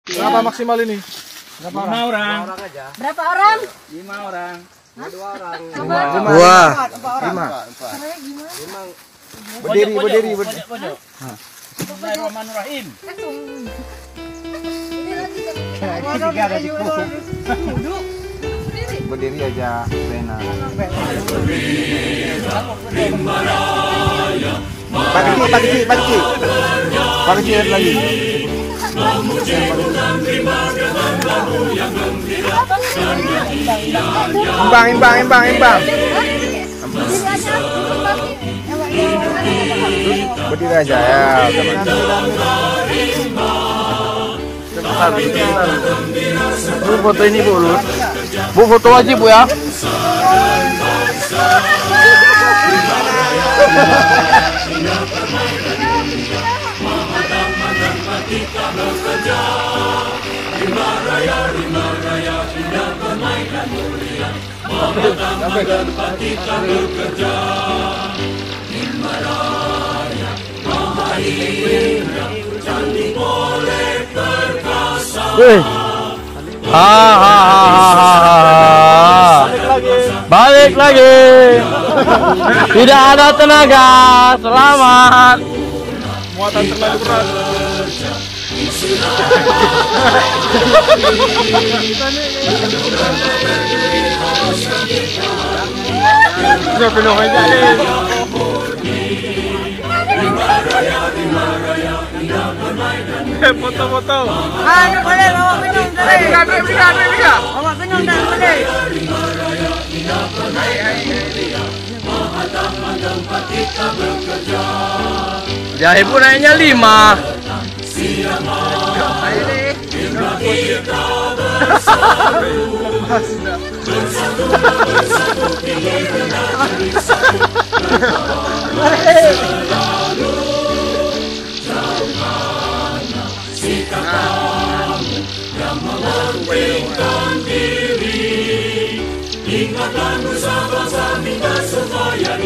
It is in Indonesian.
Berapa maksimal ini? Berapa orang? 5 orang. Berapa orang? 5 orang. 2 orang. 5. Berdiri. Bismillahirrahmanirrahim. Berdiri aja, Rena. Pak kecil lagi. Imbang. Berdiri aja ya. Bu foto ini Bu. Bu foto wajib Bu ya. Balik lagi. Tidak ada tenaga. Selamat. Muatan terlalu berat. Sudah penuh aja nih. Foto-foto. Boleh bawa minum dari. Bawa minum dari. Jahe pun naiknya 5. Ingatkan dosa-dosa, minta supaya